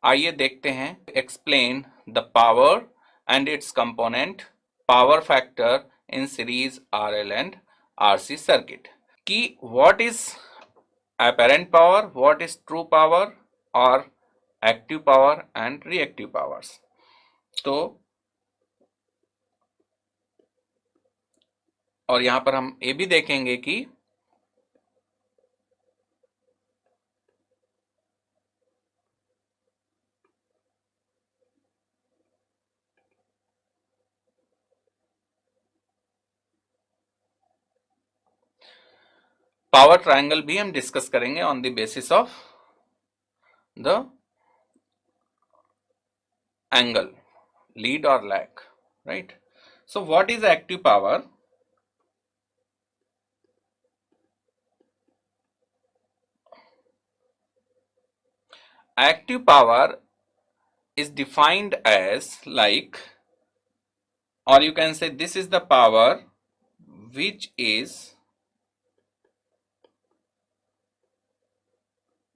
आइए देखते हैं। Explain the power and its component, power factor in series RL and RC circuit. कि what is apparent power, what is true power और active power and reactive powers। तो और यहां पर हम ये भी देखेंगे कि पावर ट्रायंगल भी हम डिस्कस करेंगे on the basis of the angle, lead और lag, right. So what is active power? Active power is defined as like, or you can say this is the power which is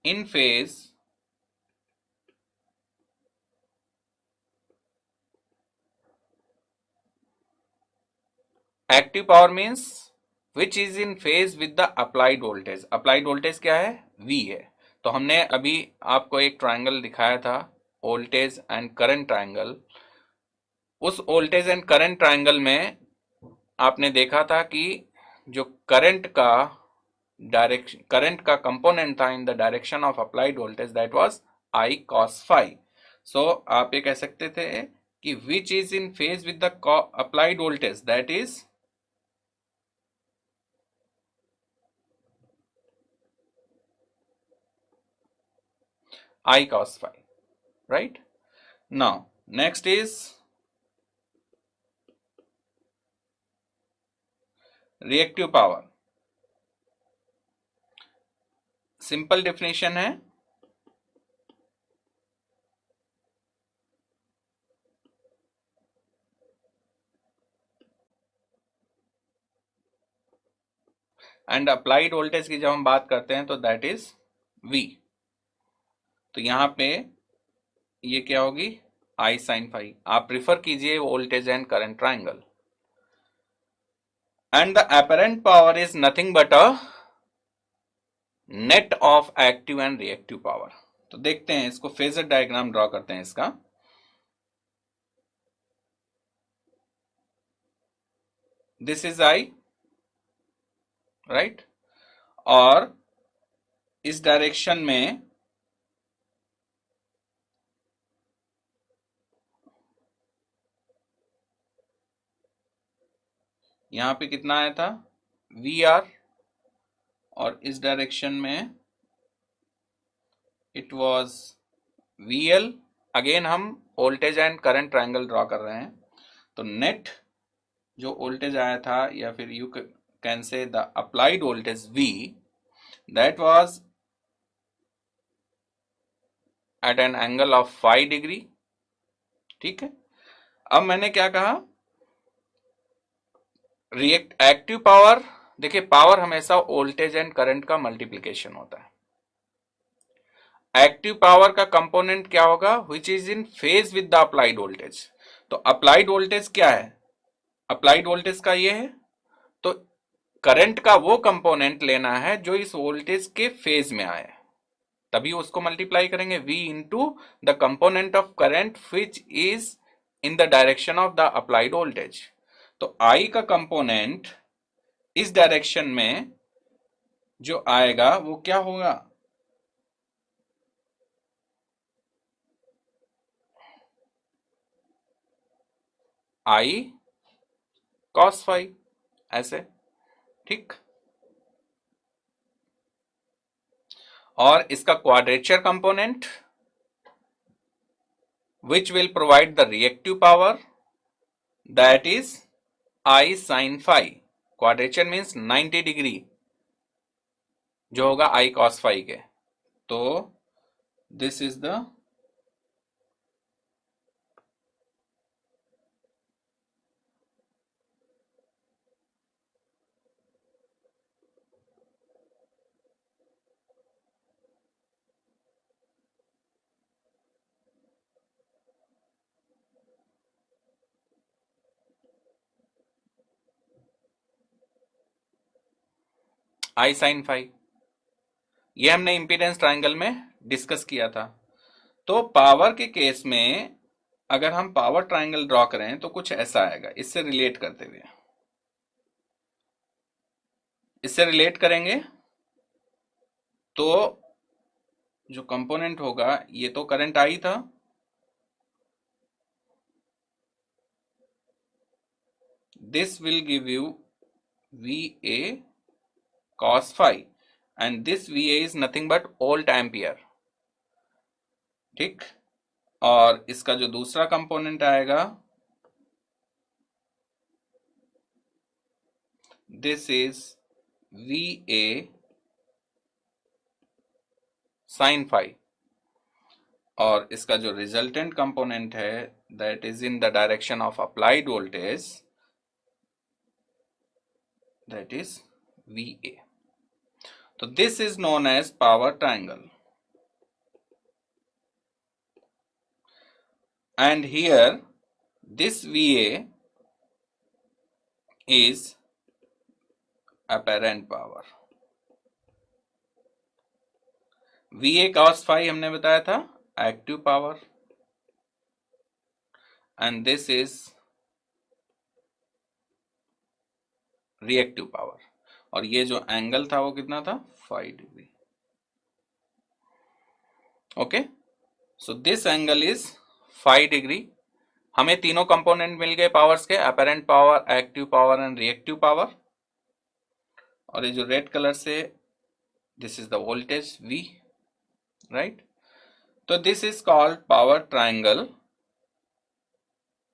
in phase active power means which is in phase with the applied voltage. Applied voltage क्या है? V है। तो हमने अभी आपको एक triangle दिखाया था, वोल्टेज एंड करंट ट्रायंगल। उस वोल्टेज एंड करंट ट्रायंगल में आपने देखा था कि जो करंट का कंपोनेंट था इन the direction of applied voltage, that was I cos phi। सो आप ये कह सकते थे कि which is in phase with the applied voltage, that is I cos phi, right? Now, next is reactive power। Simple definition है, and applied voltage की जब हम बात करते हैं तो दैट इज V। तो यहां पे ये क्या होगी? I sin phi। आप प्रिफर कीजिए voltage and current triangle. And the apparent power is nothing but a net of active and reactive power. तो देखते हैं इसको, फेजर डायग्राम ड्रॉ करते हैं इसका। This is I, right. और इस डायरेक्शन में यहां पे कितना आया था? VR। और इस डायरेक्शन में इट वाज VL। अगेन हम voltage and current triangle draw कर रहे हैं। तो नेट जो वोल्टेज आया था, या फिर you can say the applied voltage V, that was at an angle of 5 degree. ठीक है। अब मैंने क्या कहा? एक्टिव पावर, देखिए पावर हमेशा वोल्टेज एंड करंट का मल्टीप्लिकेशन होता है। एक्टिव पावर का कंपोनेंट क्या होगा? Which is in phase with the applied voltage. तो अप्लाइड वोल्टेज क्या है? अप्लाइड वोल्टेज का ये है। तो करंट का वो कंपोनेंट लेना है जो इस वोल्टेज के फेज में आए, तभी उसको मल्टीप्लाई करेंगे। V into the component of current which is in the direction of the applied voltage. तो I का कंपोनेंट इस डायरेक्शन में जो आएगा वो क्या होगा? I cos phi, ऐसे। ठीक। और इसका quadrature component which will provide the reactive power, that is I sin phi। Quadrature means 90 degree जो होगा I cos phi के। तो this is the I sin phi। ये हमने इम्पीडेंस ट्रायंगल में डिस्कस किया था। तो पावर के केस में अगर हम पावर ट्रायंगल ड्रॉ करें तो कुछ ऐसा आएगा। इससे रिलेट करते हुए, इससे रिलेट करेंगे तो जो कंपोनेंट होगा, ये तो करंट आई था, this will give you VA cos phi and this VA is nothing but volt ampere। ठीक, और इसका जो दूसरा कंपोनेंट आएगा, this is VA sin phi, और इसका जो रिजल्टेंट कंपोनेंट है that is in the direction of applied voltage, that is VA। तो this is known as power triangle, and here this VA is apparent power। VA cos phi हमने बताया था active power, and this is reactive power, और ये जो angle था वो कितना था, 5 degree. Okay, so this angle is 5 degree. हमें तीनों कंपोनेंट मिल गए पावर्स के, apparent power, active power and reactive power. और ये जो रेड कलर से, this is the voltage V, right. तो this is called power triangle.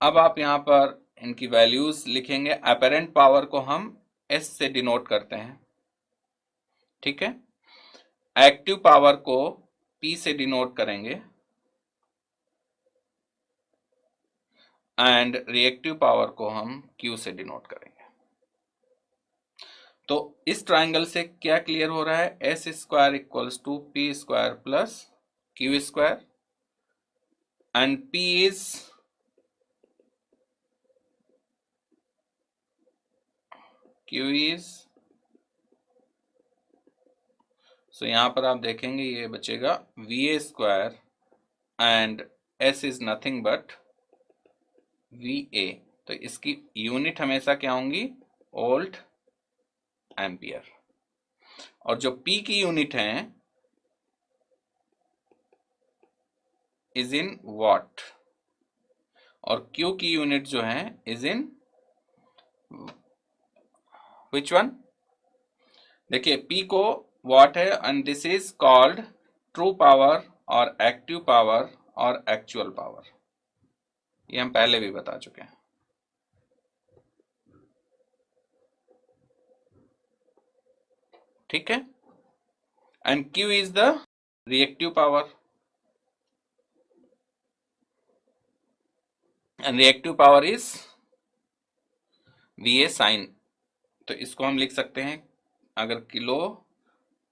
अब आप यहां पर इनकी वैल्यूज लिखेंगे। अपेरेंट पावर को हम S से डिनोट करते हैं, ठीक है। एक्टिव पावर को P से डिनोट करेंगे, एंड रिएक्टिव पावर को हम Q से डिनोट करेंगे। तो इस ट्रायंगल से क्या क्लियर हो रहा है, S square equals to P square plus Q square, and P is Q is, so यहां पर आप देखेंगे ये बचेगा VA square and S is nothing but VA। तो इसकी यूनिट हमेशा क्या होंगी, वोल्ट एम्पियर, और जो P की यूनिट है इज इन वॉट, और Q की यूनिट जो है इज इन विच वन। देखिए P को वॉट है, and this is called true power और एक्टिव पावर और एक्चुअल पावर। ये हम पहले भी बता चुके हैं, ठीक है। And Q is the reactive power, and reactive power is VA sine. तो इसको हम लिख सकते हैं अगर किलो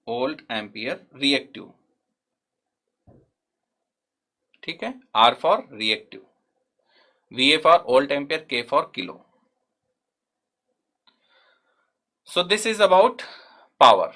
वोल्ट एम्पियर रिएक्टिव, ठीक है। R for reactive, VA for volt ampere, K for kilo. So this is about power.